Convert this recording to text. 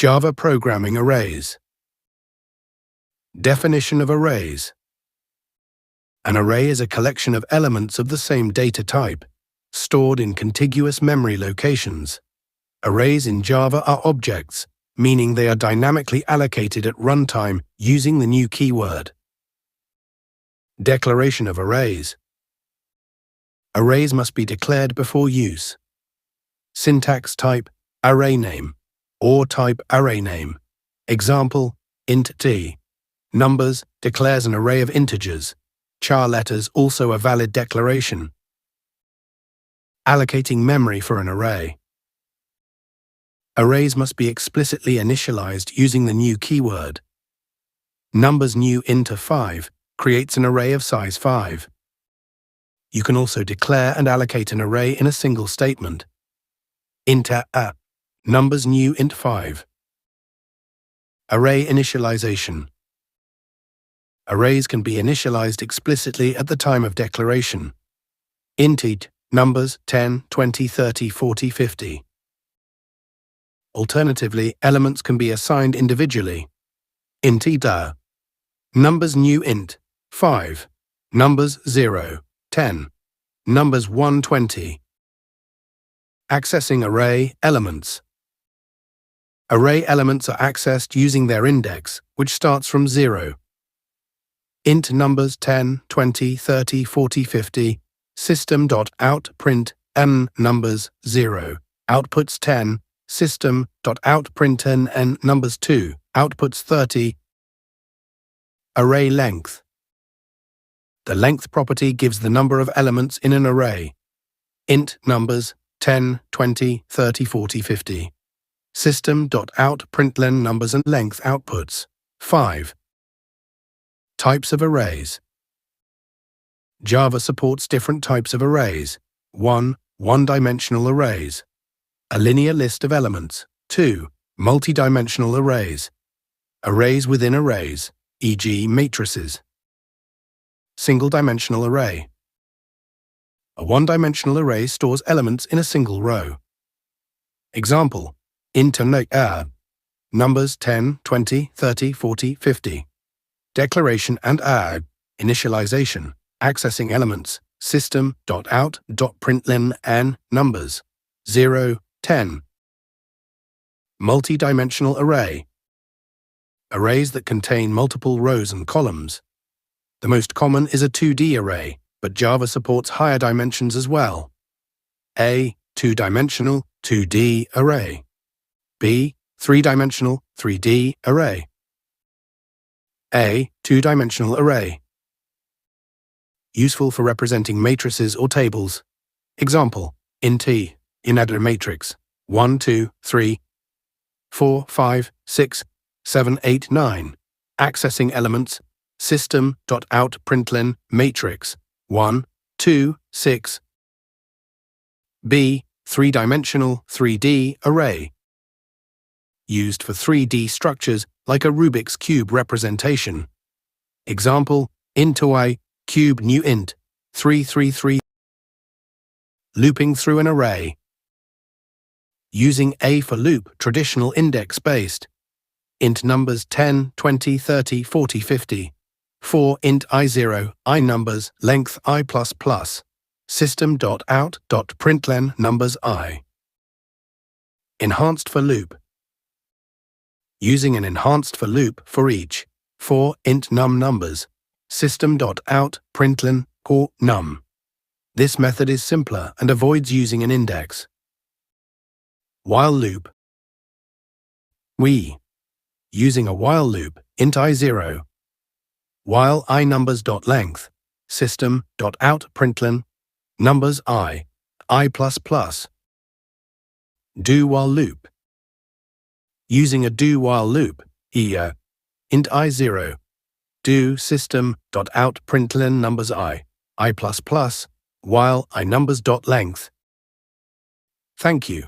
Java programming arrays. Definition of arrays. An array is a collection of elements of the same data type, stored in contiguous memory locations. Arrays in Java are objects, meaning they are dynamically allocated at runtime using the new keyword. Declaration of arrays. Arrays must be declared before use. Syntax type array name or type array name. Example, int t. Numbers declares an array of integers. Char letters also a valid declaration. Allocating memory for an array. Arrays must be explicitly initialized using the new keyword. Numbers new int 5 creates an array of size 5. You can also declare and allocate an array in a single statement. Int a, numbers new int 5. Array initialization. Arrays can be initialized explicitly at the time of declaration. Int numbers 10, 20, 30, 40, 50. Alternatively, elements can be assigned individually. Int da, numbers new int 5, numbers 0, 10, numbers 1, 20. Accessing array elements. Array elements are accessed using their index, which starts from 0. Int numbers 10, 20, 30, 40, 50, system.out.println numbers 0, outputs 10, system.out.println numbers 2, outputs 30. Array length. The length property gives the number of elements in an array. Int numbers 10, 20, 30, 40, 50. System.out.println numbers and length outputs 5. Types of arrays. Java supports different types of arrays. 1. One-dimensional arrays. A linear list of elements. 2. Multi-dimensional arrays. Arrays within arrays, e.g. matrices. Single-dimensional array. A one-dimensional array stores elements in a single row. Example, int numbers 10, 20, 30, 40, 50. Declaration and initialization, accessing elements, system.out.println numbers 0, 10. Multi-dimensional array. Arrays that contain multiple rows and columns. The most common is a 2D array, but Java supports higher dimensions as well. A. Two-dimensional 2D array. B. Three-dimensional 3D array. A. Two-dimensional array. Useful for representing matrices or tables. Example, int in a matrix 1, 2, 3, 4, 5, 6, 7, 8, 9. Accessing elements, system.out.println matrix 1, 2, 6. B. Three-dimensional 3D array. Used for 3D structures like a Rubik's Cube representation. Example, int I, cube new int 333. Looping through an array. Using a for loop traditional index-based. Int numbers 10, 20, 30, 40, 50. 4 int I0, I numbers, length I++. System.out.println numbers I. Enhanced for loop. Using an enhanced for loop for each 4 int num numbers, system.out.println or num. This method is simpler and avoids using an index. While loop. Using a while loop, int I0. While I numbers.length, system.out.println numbers I++. Do while loop. Using a do while loop, int I0. Do system.out.println numbers I++, while I numbers.length. Thank you.